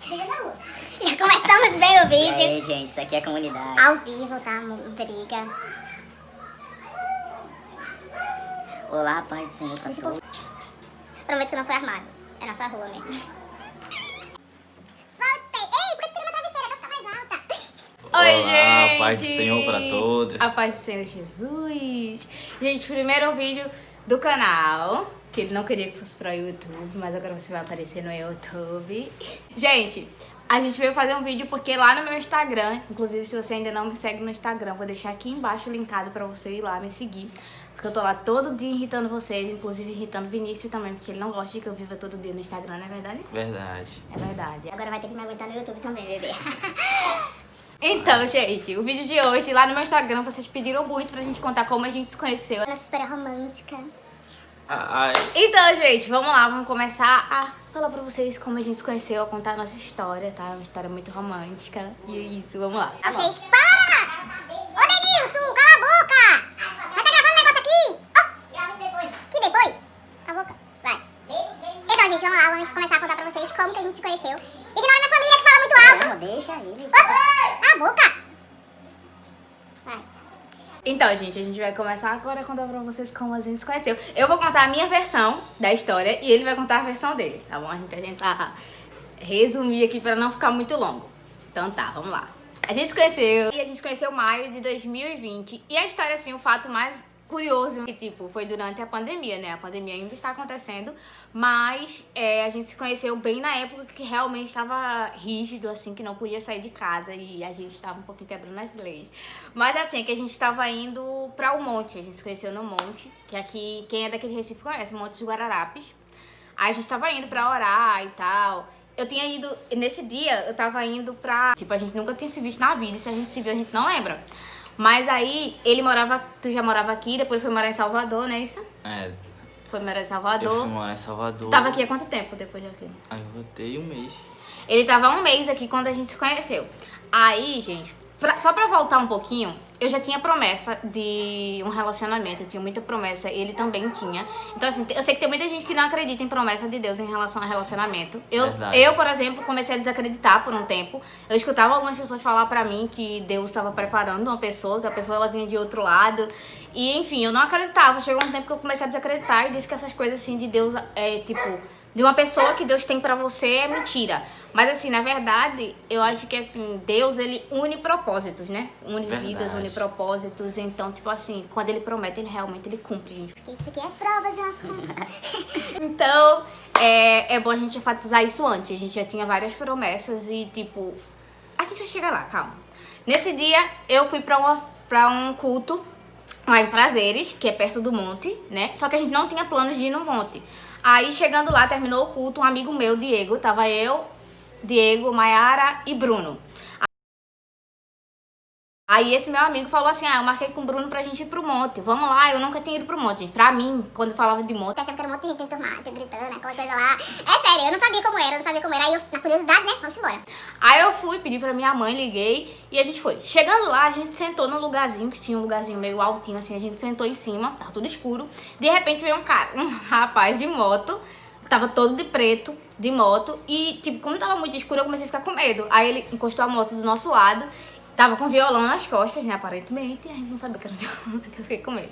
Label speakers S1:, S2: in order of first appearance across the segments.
S1: Já começamos bem o vídeo.
S2: E aí, gente, isso aqui é a comunidade.
S1: Ao vivo, tá? Briga.
S2: Olá, paz do Senhor pra todos.
S1: Prometo que não foi armado. É nossa rua mesmo. Voltei. Ei, por que tu tem uma travesseira? Vai ficar mais alta.
S3: Oi,
S4: Olá,
S3: gente!
S4: paz do Senhor pra todos.
S3: A paz do Senhor Jesus. Gente, primeiro vídeo do canal, que ele não queria que fosse pro YouTube, mas agora você vai aparecer no YouTube. Gente, a gente veio fazer um vídeo porque lá no meu Instagram, inclusive se você ainda não me segue no Instagram, vou deixar aqui embaixo linkado pra você ir lá me seguir. Porque eu tô lá todo dia irritando vocês, inclusive irritando o Vinícius também, porque ele não gosta de que eu viva todo dia no Instagram, não é verdade?
S4: Verdade.
S3: É verdade.
S1: Agora vai ter que me aguentar no YouTube também, bebê.
S3: Então, gente, o vídeo de hoje, lá no meu Instagram, vocês pediram muito pra gente contar como a gente se conheceu.
S1: Nossa história romântica.
S4: Ai,
S3: Então, gente, vamos lá, vamos começar a falar pra vocês como a gente se conheceu, a contar a nossa história, tá? Uma história muito romântica. E é isso, vamos lá.
S1: Vocês, para! Ô, Denilson, cala a boca! Vai tá gravando um negócio aqui? Oh. Grava depois. Que depois? Cala a boca. Vai. Então, gente, vamos lá, vamos começar a contar pra vocês como que a gente se conheceu. Ignora minha família que fala muito alto.
S2: Não, deixa eles.
S1: Oh. Cala a boca! Vai.
S3: Então, gente, a gente vai começar agora a contar pra vocês como a gente se conheceu. Eu vou contar a minha versão da história e ele vai contar a versão dele, tá bom? A gente vai tentar resumir aqui pra não ficar muito longo. Então tá, vamos lá. A gente se conheceu e a gente conheceu em maio de 2020. E a história, assim, o fato mais curioso que, tipo, foi durante a pandemia, né? A pandemia ainda está acontecendo, mas a gente se conheceu bem na época que realmente estava rígido, assim, que não podia sair de casa e a gente estava um pouquinho quebrando as leis. Mas, assim, é que a gente estava indo para o Monte, a gente se conheceu no Monte, que aqui, quem é daqui de Recife conhece, Monte dos Guararapes. Aí a gente estava indo para orar e tal. Eu tinha ido, nesse dia, eu tava indo pra... Tipo, a gente nunca tinha se visto na vida, e se a gente se viu, a gente não lembra. Mas aí, ele morava... Tu já morava aqui, depois foi morar em Salvador, né, isso?
S4: é,
S3: Foi morar em
S4: eu
S3: Salvador.
S4: fui morar em Salvador.
S3: Tu tava aqui há quanto tempo depois daqui?
S4: Aí eu voltei um mês.
S3: Ele tava há um mês aqui quando a gente se conheceu. Aí, gente, só pra voltar um pouquinho, eu já tinha promessa de um relacionamento, eu tinha muita promessa, ele também tinha. Então, assim, eu sei que tem muita gente que não acredita em promessa de Deus em relação a relacionamento.
S4: Verdade.
S3: Eu, por exemplo, comecei a desacreditar por um tempo. Eu escutava algumas pessoas falar pra mim que Deus estava preparando uma pessoa, que a pessoa ela vinha de outro lado. E, enfim, eu não acreditava. Chegou um tempo que eu comecei a desacreditar e disse que essas coisas, assim, de Deus, tipo... De uma pessoa que Deus tem pra você é mentira. Mas assim, na verdade, eu acho que assim, Deus, ele une propósitos, né? Une
S4: Verdade.
S3: vidas, une propósitos. Então, tipo assim, quando ele promete, ele realmente ele cumpre, gente.
S1: Porque isso aqui é prova de uma coisa.
S3: Então, é bom a gente enfatizar isso antes. A gente já tinha várias promessas e, tipo... A gente vai chegar lá, calma. Nesse dia, eu fui pra um culto lá em Prazeres, que é perto do monte, né? Só que a gente não tinha planos de ir no monte. Aí, chegando lá, terminou o culto, um amigo meu, Diego, tava eu, Diego, Maiara e Bruno. Aí esse meu amigo falou assim, eu marquei com o Bruno pra gente ir pro monte. Vamos lá, eu nunca tinha ido pro monte. Pra mim, quando eu falava de monte...
S1: Eu achava que era um monte de gente enturmada, gritando, aquela coisa lá. É sério, eu não sabia como era, Aí eu, na curiosidade, né, vamos embora.
S3: Aí eu fui, pedi pra minha mãe, liguei e a gente foi. Chegando lá, a gente sentou num lugarzinho, que tinha um lugarzinho meio altinho, assim, a gente sentou em cima, tava tudo escuro. De repente veio um rapaz de moto, tava todo de preto, de moto. E, tipo, como tava muito escuro, eu comecei a ficar com medo. Aí ele encostou a moto do nosso lado. Tava com violão nas costas, né, aparentemente, e a gente não sabia que era violão, que eu fiquei com medo.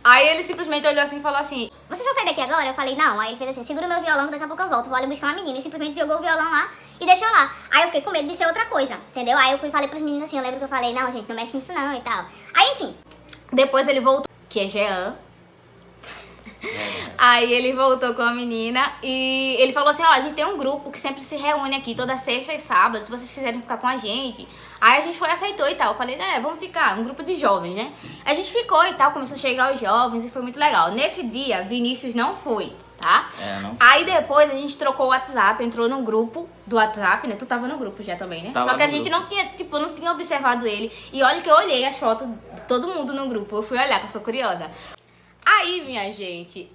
S3: Aí ele simplesmente olhou assim e falou assim...
S1: Vocês vão sair daqui agora? Eu falei, não. Aí ele fez assim, segura o meu violão, que daqui a pouco eu volto. Vou ali buscar uma menina. E simplesmente jogou o violão lá e deixou lá. Aí eu fiquei com medo de ser outra coisa, entendeu? Aí eu fui e falei pros meninos assim, eu lembro que eu falei, não, gente, não mexe nisso não e tal. Aí, enfim.
S3: Depois ele voltou, que é Jean. Aí ele voltou com a menina e ele falou assim, a gente tem um grupo que sempre se reúne aqui toda sexta e sábado, se vocês quiserem ficar com a gente. Aí a gente foi, aceitou e tal. Eu falei, vamos ficar, um grupo de jovens, né? A gente ficou e tal, começou a chegar os jovens e foi muito legal. Nesse dia, Vinícius não foi, tá?
S4: Não.
S3: Aí depois a gente trocou o WhatsApp, entrou num grupo do WhatsApp, né? Tu tava no grupo já também, né?
S4: Tava
S3: Só que a
S4: no
S3: gente
S4: grupo.
S3: não tinha, tipo, não tinha observado ele. E olha que eu olhei as fotos de todo mundo no grupo. Eu fui olhar, que eu sou curiosa. Aí, minha gente,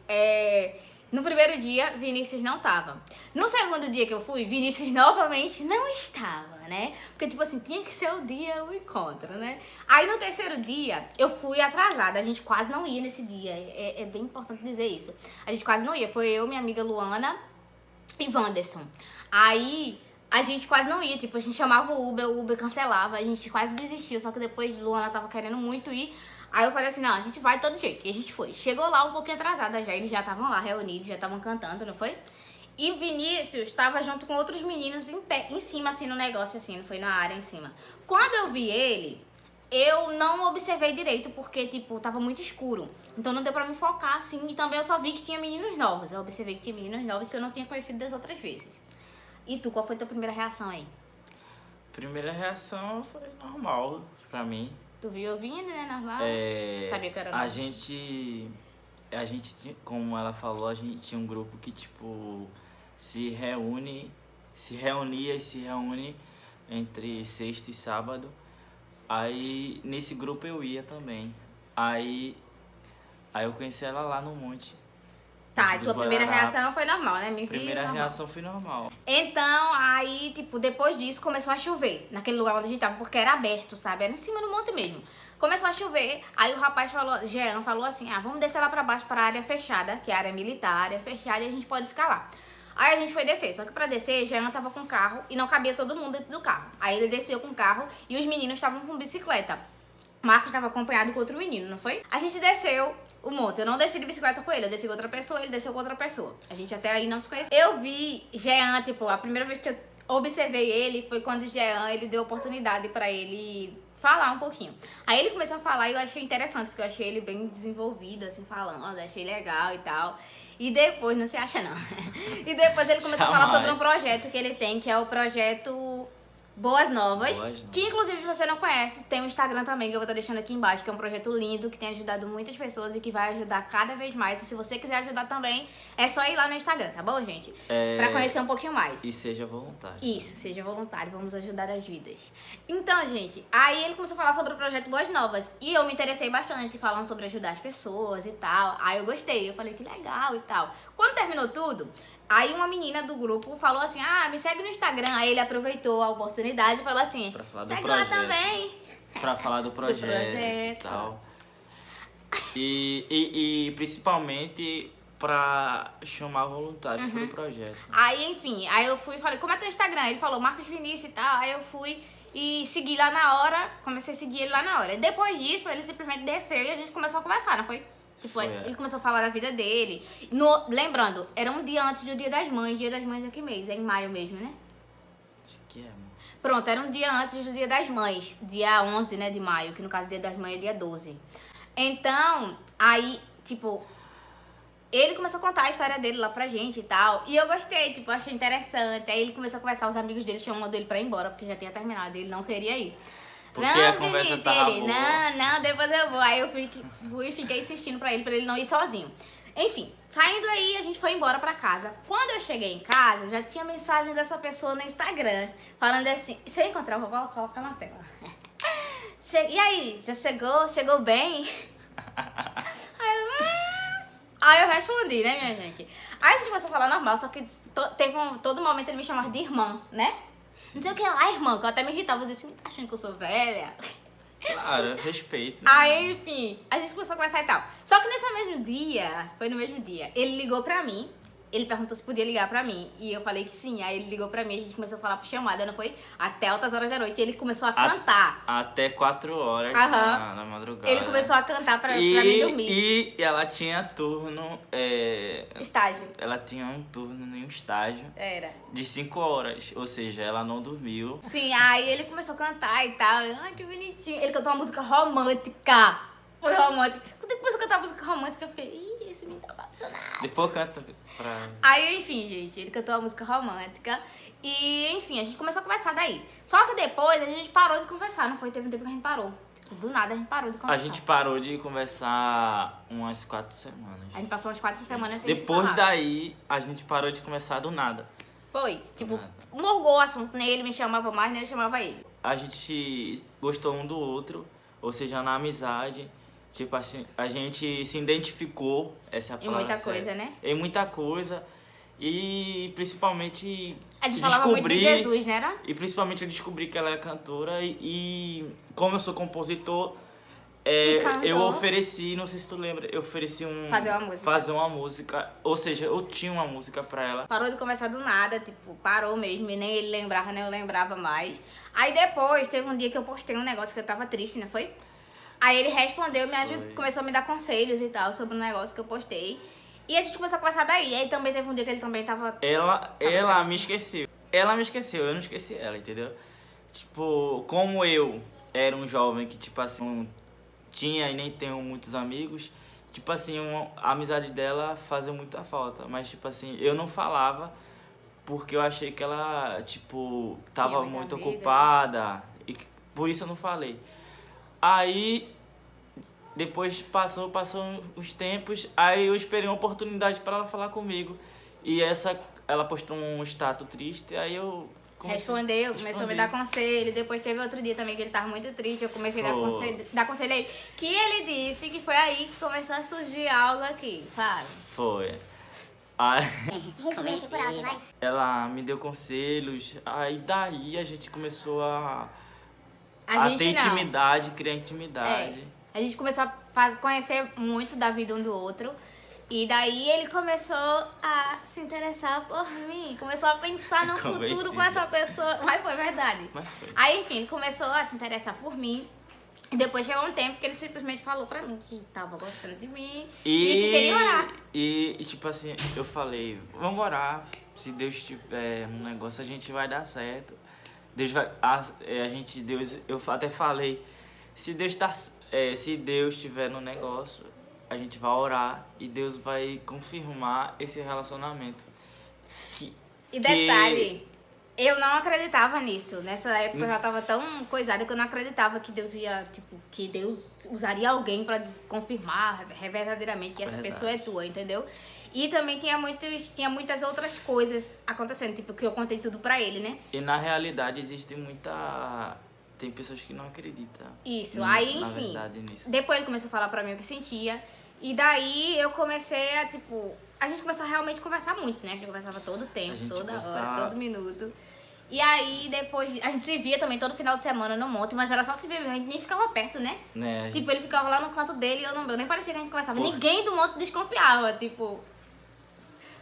S3: no primeiro dia, Vinícius não tava. No segundo dia que eu fui, Vinícius novamente não estava, né? Porque, tipo assim, tinha que ser o dia, o encontro, né? Aí, no terceiro dia, eu fui atrasada. A gente quase não ia nesse dia. É bem importante dizer isso. A gente quase não ia. Foi eu, minha amiga Luana e Wanderson. Aí... a gente quase não ia. Tipo, a gente chamava o Uber cancelava. A gente quase desistiu. Só que depois Luana tava querendo muito ir. Aí eu falei assim, não, a gente vai de todo jeito. E a gente foi. Chegou lá um pouquinho atrasada já. Eles já estavam lá reunidos, já estavam cantando, não foi? E Vinícius tava junto com outros meninos em cima, assim, no negócio, assim. Não foi na área em cima. Quando eu vi ele, eu não observei direito, porque, tipo, tava muito escuro. Então não deu pra me focar, assim. E também eu só vi que tinha meninos novos. Eu observei que tinha meninos novos que eu não tinha conhecido das outras vezes. E tu, qual foi a tua primeira reação aí?
S4: Primeira reação foi normal pra mim.
S3: Tu viu eu vindo, né? Normal? Sabia que era
S4: A
S3: novo.
S4: gente, como ela falou, a gente tinha um grupo que, tipo, se reunia e se reúne entre sexta e sábado. Aí, nesse grupo eu ia também. Aí eu conheci ela lá no monte.
S3: Tá,
S4: Monte
S3: e
S4: dos
S3: tua primeira
S4: Guararapes.
S3: reação foi normal, né? Me vi
S4: Primeira
S3: normal.
S4: reação foi normal.
S3: Então, aí, tipo, depois disso começou a chover. Naquele lugar onde a gente tava, porque era aberto, sabe? Era em cima do monte mesmo. Começou a chover, aí o rapaz falou, Jean falou assim, vamos descer lá pra baixo pra área fechada, que é a área militar, área fechada, e a gente pode ficar lá. Aí a gente foi descer, só que pra descer, Jean tava com o carro e não cabia todo mundo dentro do carro. Aí ele desceu com o carro e os meninos estavam com bicicleta. Marcos estava acompanhado com outro menino, não foi? A gente desceu o monte. Eu não desci de bicicleta com ele, eu desci com outra pessoa, ele desceu com outra pessoa. A gente até aí não se conhecia. Eu vi Jean, tipo, a primeira vez que eu observei ele foi quando Jean, ele deu oportunidade pra ele falar um pouquinho. Aí ele começou a falar e eu achei interessante, porque eu achei ele bem desenvolvido, assim, falando, achei legal e tal. E depois, não se acha não. E depois ele começou a falar
S4: Jamais.
S3: sobre um projeto que ele tem, que é o projeto Boas Novas, que inclusive se você não conhece, tem um Instagram também, que eu vou estar deixando aqui embaixo, que é um projeto lindo, que tem ajudado muitas pessoas e que vai ajudar cada vez mais. E se você quiser ajudar também, é só ir lá no Instagram, tá bom, gente? Pra conhecer um pouquinho mais.
S4: E seja voluntário.
S3: Isso, seja voluntário, vamos ajudar as vidas. Então, gente, aí ele começou a falar sobre o projeto Boas Novas. E eu me interessei bastante falando sobre ajudar as pessoas e tal. Aí eu gostei, eu falei que legal e tal. Quando terminou tudo, aí uma menina do grupo falou assim, me segue no Instagram. Aí ele aproveitou a oportunidade e falou assim,
S4: Pra falar do
S3: segue lá
S4: projeto.
S3: também.
S4: Pra falar do projeto, e tal. E principalmente pra chamar voluntários pro projeto.
S3: Aí, enfim, aí eu fui e falei, como é teu Instagram? Ele falou, Marcos Vinícius e tal. Aí eu fui e segui lá na hora, comecei a seguir ele lá na hora. E depois disso, ele simplesmente desceu e a gente começou a conversar, não foi? Tipo,
S4: Foi,
S3: ele começou a falar da vida dele. Lembrando, era um dia antes do Dia das Mães. Dia das Mães é que mês? É em maio mesmo, né?
S4: Acho que é, mano.
S3: Pronto, era um dia antes do Dia das Mães. Dia 11, né, de maio. Que no caso, Dia das Mães é dia 12. Então, aí, tipo, ele começou a contar a história dele lá pra gente e tal. E eu gostei, tipo, eu achei interessante. Aí ele começou a conversar, os amigos dele chamando ele pra ir embora, porque já tinha terminado, ele não queria ir.
S4: Porque
S3: não,
S4: a conversa
S3: Vinícius,
S4: tava
S3: ele,
S4: boa.
S3: não, depois eu vou. Aí eu fui e fiquei insistindo pra ele não ir sozinho. Enfim, saindo aí, a gente foi embora pra casa. Quando eu cheguei em casa, já tinha mensagem dessa pessoa no Instagram, falando assim, se eu encontrar o vovó, coloca na tela. E aí, já chegou? Chegou bem? Aí eu respondi, né, minha gente? Aí a gente começou a falar normal, só que todo momento ele me chamava de irmã, né? Não sei o que lá, irmã, que eu até me irritava, eu dizia assim, tá achando que eu sou velha?
S4: Claro, eu respeito.
S3: Aí, enfim, a gente começou a conversar e tal. Só que nesse mesmo dia, foi no mesmo dia, ele ligou pra mim. Ele perguntou se podia ligar pra mim. E eu falei que sim. Aí ele ligou pra mim, a gente começou a falar por chamada, não foi? Até altas horas da noite. E ele começou a cantar.
S4: Até 4 horas na madrugada.
S3: Ele começou a cantar pra mim dormir.
S4: E ela tinha turno...
S3: Estágio.
S4: Ela tinha um turno em um estágio
S3: Era.
S4: de 5 horas. Ou seja, ela não dormiu.
S3: Sim, aí ele começou a cantar e tal. Ai, que bonitinho. Ele cantou uma música romântica. Foi romântica. Quando ele começou a cantar música romântica, eu fiquei... Ih, esse menino tá apaixonado.
S4: Depois canta pra...
S3: Aí, enfim, gente, ele cantou uma música romântica. E, enfim, a gente começou a conversar daí. Só que depois a gente parou de conversar, não foi? Teve um tempo que a gente parou. Do nada a gente parou de conversar.
S4: A gente parou de conversar umas 4 semanas.
S3: A gente passou umas 4 semanas sem se
S4: Depois
S3: falar.
S4: daí, a gente parou de conversar do nada.
S3: Foi. Tipo,
S4: nada.
S3: morgou o assunto. Nem ele me chamava mais, nem eu chamava ele.
S4: A gente gostou um do outro, ou seja, na amizade. Tipo assim, a gente se identificou, essa é a
S3: Em
S4: palavra
S3: muita
S4: certa.
S3: coisa, né?
S4: Em muita coisa. E principalmente
S3: A gente falava muito de Jesus, né? Era?
S4: E principalmente eu descobri que ela era cantora e como eu sou compositor,
S3: E cantou.
S4: eu ofereci, não sei se tu lembra, eu ofereci fazer uma música, ou seja, eu tinha uma música pra ela.
S3: Parou de conversar do nada, tipo, parou mesmo, e nem ele lembrava, nem eu lembrava mais. Aí depois, teve um dia que eu postei um negócio que eu tava triste, não foi? Aí ele respondeu, começou a me dar conselhos e tal sobre um negócio que eu postei. E a gente começou a conversar daí. Aí também teve um dia que ele também tava...
S4: Ela me esqueceu. Ela me esqueceu, eu não esqueci ela, entendeu? Tipo, como eu era um jovem que, tipo assim, não tinha e nem tenho muitos amigos, tipo assim, a amizade dela fazia muita falta. Mas, tipo assim, eu não falava porque eu achei que ela, tipo, tava muito ocupada. E por isso eu não falei. Aí, depois passou os tempos, aí eu esperei uma oportunidade para ela falar comigo. E ela postou um status triste, aí eu...
S3: Respondeu, começou a me dar conselho. Depois teve outro dia também que ele tava muito triste, eu comecei a dar conselho a ele. Que ele disse que foi aí que começou a surgir algo aqui, Fábio.
S4: Foi. Aí,
S1: Resumir por alto, vai.
S4: ela me deu conselhos, aí daí a gente começou a ter intimidade, criar intimidade.
S3: A gente começou a conhecer muito da vida um do outro. E daí ele começou a se interessar por mim. Começou a pensar no futuro com essa pessoa. Mas foi verdade. Aí, enfim, ele começou a se interessar por mim. E depois chegou um tempo que ele simplesmente falou pra mim que tava gostando de mim e que queria orar.
S4: E tipo assim, eu falei, vamos orar. Se Deus estiver no negócio, a gente vai dar certo. Deus vai... eu até falei, se Deus estiver no negócio, a gente vai orar e Deus vai confirmar esse relacionamento.
S3: E detalhe, eu não acreditava nisso. Nessa época eu já tava tão coisada que eu não acreditava que Deus ia, tipo, que Deus usaria alguém pra confirmar verdadeiramente que essa pessoa é tua, entendeu? E também tinha muitas outras coisas acontecendo, tipo, que eu contei tudo pra ele, né?
S4: E na realidade tem pessoas que não acreditam.
S3: Isso, aí enfim, depois ele começou a falar pra mim o que sentia. E daí eu comecei a, tipo... A gente começou a realmente conversar muito, né? A gente conversava todo o tempo, toda hora, todo minuto. E aí depois... A gente se via também todo final de semana no monte, mas era só se ver mesmo, a gente nem ficava perto, né? Tipo, ele ficava lá no canto dele e eu nem parecia que a gente conversava. Ninguém do monte desconfiava, tipo...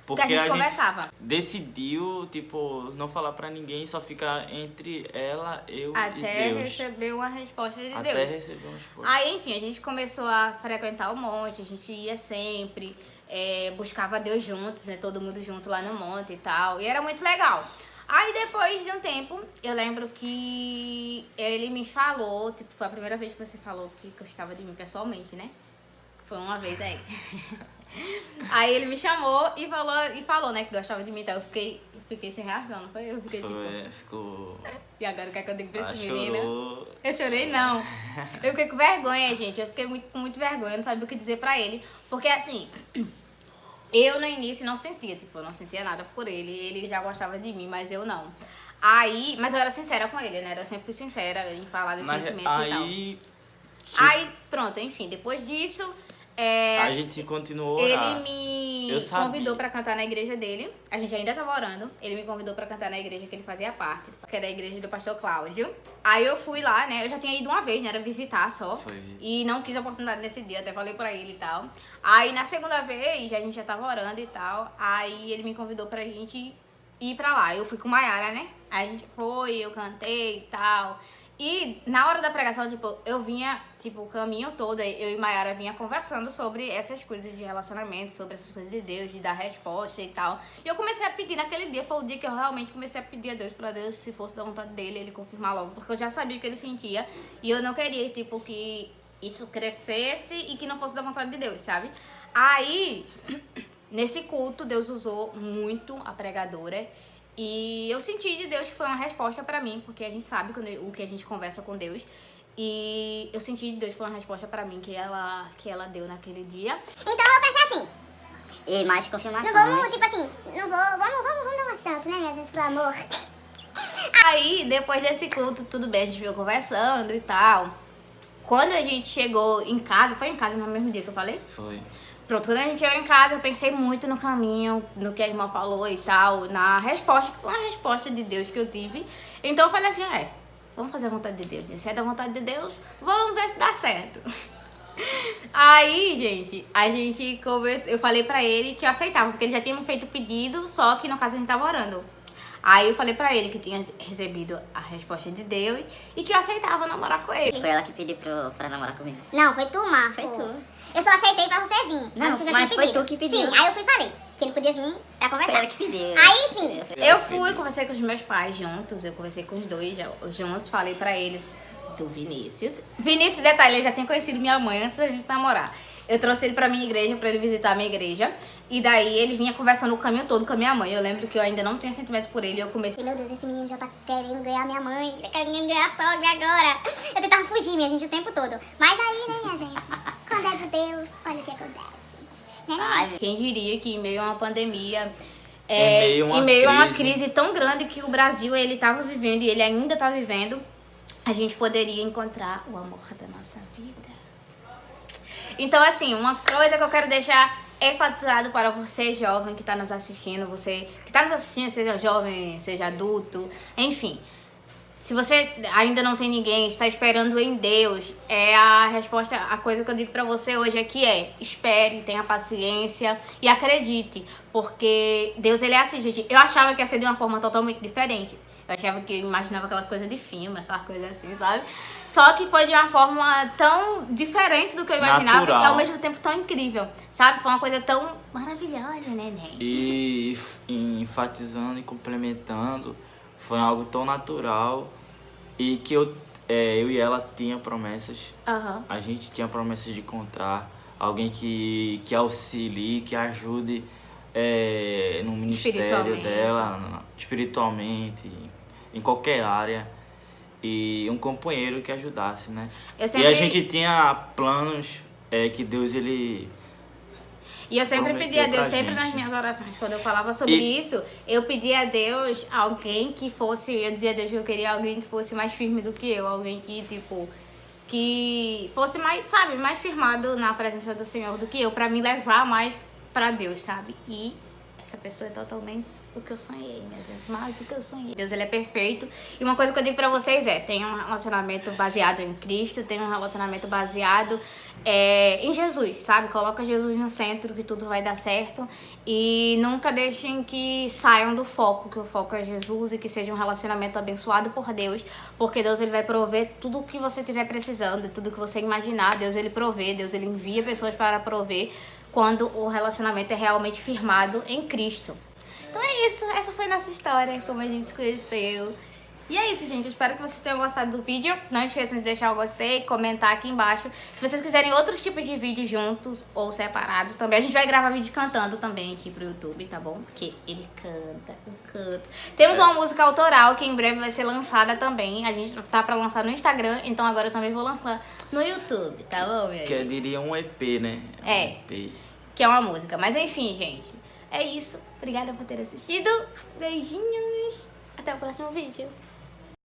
S3: Porque a gente conversava.
S4: Decidiu, tipo, não falar pra ninguém, só ficar entre ela, eu e Deus.
S3: Até receber uma resposta de Deus.
S4: Até receber uma resposta.
S3: Aí, enfim, a gente começou a frequentar o monte, a gente ia sempre, buscava Deus juntos, né? Todo mundo junto lá no monte e tal. E era muito legal. Aí, depois de um tempo, eu lembro que ele me falou, tipo, foi a primeira vez que você falou que gostava de mim pessoalmente, né? Foi uma vez aí. Aí ele me chamou e falou, né, que gostava de mim, então eu fiquei sem reação, não foi? Eu fiquei
S4: ficou...
S3: E agora o que é que eu digo pra esse
S4: menino?
S3: Chorou. Eu chorei, não. Eu fiquei com vergonha, gente, eu fiquei com muito vergonha, eu não sabia o que dizer pra ele, porque assim, eu no início não sentia, tipo, eu não sentia nada por ele já gostava de mim, mas eu não. Aí, mas eu era sincera com ele, né, eu sempre fui sincera em falar dos sentimentos e tal. Aí, pronto, enfim, depois disso...
S4: a gente continuou a orar.
S3: Ele me convidou pra cantar na igreja dele. A gente ainda tava orando. Ele me convidou pra cantar na igreja que ele fazia parte, que era a igreja do pastor Cláudio. Aí eu fui lá, né? Eu já tinha ido uma vez, né? Era visitar só. E não quis a oportunidade nesse dia, até falei pra ele e tal. Aí na segunda vez, a gente já tava orando e tal. Aí ele me convidou pra gente ir pra lá. Eu fui com Maiara, né? Aí a gente foi, eu cantei e tal. E na hora da pregação, tipo, eu vinha, tipo, o caminho todo, eu e Maiara vinha conversando sobre essas coisas de relacionamento, sobre essas coisas de Deus, de dar resposta e tal. E eu comecei a pedir naquele dia, foi o dia que eu realmente comecei a pedir a Deus, pra Deus, se fosse da vontade dele, ele confirmar logo, porque eu já sabia o que ele sentia. E eu não queria, tipo, que isso crescesse e que não fosse da vontade de Deus, sabe? Aí, nesse culto, Deus usou muito a pregadora. E eu senti de Deus que foi uma resposta pra mim, porque a gente sabe o que a gente conversa com Deus. E eu senti de Deus que foi uma resposta pra mim que ela deu naquele dia.
S1: Então eu pensei assim.
S2: E mais confirmações.
S1: Não vamos, tipo assim, vamos dar uma chance, né, minhas vezes, pro amor.
S3: Aí, depois desse culto, tudo bem, a gente veio conversando e tal. Quando a gente chegou em casa, foi em casa no mesmo dia que eu falei?
S4: Foi.
S3: Pronto, quando a gente chegou em casa, eu pensei muito no caminho, no que a irmã falou e tal, na resposta, que foi uma resposta de Deus que eu tive. Então eu falei assim, vamos fazer a vontade de Deus, gente. Se é da vontade de Deus, vamos ver se dá certo. Aí, gente, eu falei pra ele que eu aceitava, porque ele já tinha me feito o pedido, só que no caso a gente tava orando. Aí eu falei pra ele que tinha recebido a resposta de Deus e que eu aceitava namorar com ele.
S2: Foi ela que pediu pra namorar comigo.
S1: Não, foi tu, Marco.
S2: Foi tu.
S1: Eu só aceitei pra você vir.
S2: Não,
S1: você já
S2: mas
S1: tinha
S2: foi
S1: pedido.
S2: tu que pediu.
S1: Sim, aí eu fui e falei que ele podia vir pra
S2: Foi
S1: conversar.
S2: ela que pediu.
S1: Aí, enfim.
S3: Eu fui, conversei com os meus pais juntos, eu conversei com os dois juntos, falei pra eles do Vinícius. Vinícius, detalhe, ele já tinha conhecido minha mãe antes da gente namorar. Eu trouxe ele pra minha igreja, pra ele visitar a minha igreja. E daí ele vinha conversando o caminho todo com a minha mãe. Eu lembro que eu ainda não tinha sentimentos por ele. Eu comecei...
S1: Meu Deus, esse menino já tá querendo ganhar minha mãe. Ele tá querendo ganhar a sogra agora. Eu tentava fugir, minha gente, o tempo todo. Mas aí, né, minha gente? Quando é de Deus, olha o que acontece. Né,
S2: Ai,
S3: Quem diria que em meio a uma pandemia...
S4: Em meio a uma
S3: crise tão grande que o Brasil ele tava vivendo e ele ainda tá vivendo, a gente poderia encontrar o amor da nossa vida. Então, assim, uma coisa que eu quero deixar enfatizado para você, jovem, que tá nos assistindo, você que tá nos assistindo, seja jovem, seja adulto, enfim. Se você ainda não tem ninguém, está esperando em Deus, é a resposta, a coisa que eu digo pra você hoje aqui é: espere, tenha paciência e acredite, porque Deus ele é assim, gente. Eu achava que ia ser de uma forma totalmente diferente. Eu achava que eu imaginava aquela coisa de filme, aquela coisa assim, sabe? Só que foi de uma forma tão diferente do que eu imaginava
S4: Natural.
S3: e ao mesmo tempo tão incrível, sabe? Foi uma coisa tão maravilhosa, né, neném?
S4: E enfatizando e complementando, foi algo tão natural e que eu e ela tinha promessas.
S3: Aham.
S4: A gente tinha promessas de encontrar alguém que auxilie, que ajude no ministério
S3: Espiritualmente.
S4: dela, espiritualmente, em qualquer área. E um companheiro que ajudasse, né?
S3: Eu
S4: E
S3: sempre-
S4: a gente tinha planos que Deus, ele...
S3: E eu sempre
S4: prometeu
S3: pedi a Deus,
S4: pra
S3: sempre
S4: gente.
S3: nas minhas orações, quando eu falava sobre isso, eu pedia a Deus alguém que fosse, eu dizia a Deus que eu queria alguém que fosse mais firme do que eu, alguém que, tipo, que fosse mais, sabe, mais firmado na presença do Senhor do que eu, pra me levar mais pra Deus, sabe? E essa pessoa é totalmente o que eu sonhei, minha gente, mais do que eu sonhei. Deus, ele é perfeito. E uma coisa que eu digo pra vocês é, tenha um relacionamento baseado em Cristo, tenha um relacionamento baseado em Jesus, sabe? Coloca Jesus no centro que tudo vai dar certo. E nunca deixem que saiam do foco, que o foco é Jesus e que seja um relacionamento abençoado por Deus, porque Deus ele vai prover tudo o que você estiver precisando, tudo que você imaginar, Deus ele provê, Deus ele envia pessoas para prover, quando o relacionamento é realmente firmado em Cristo. Então é isso, essa foi a nossa história, como a gente se conheceu. E é isso, gente, eu espero que vocês tenham gostado do vídeo. Não esqueçam de deixar o gostei, comentar aqui embaixo. Se vocês quiserem outros tipos de vídeos juntos ou separados também, a gente vai gravar vídeo cantando também aqui pro YouTube, tá bom? Porque ele canta, eu canto. Temos uma música autoral que em breve vai ser lançada também. A gente tá pra lançar no Instagram, então agora eu também vou lançar no YouTube, tá bom, minha
S4: Que eu
S3: gente?
S4: diria um EP, né?
S3: É.
S4: Um EP.
S3: Que é uma música. Mas enfim, gente, é isso. Obrigada por ter assistido. Beijinhos. Até o próximo vídeo.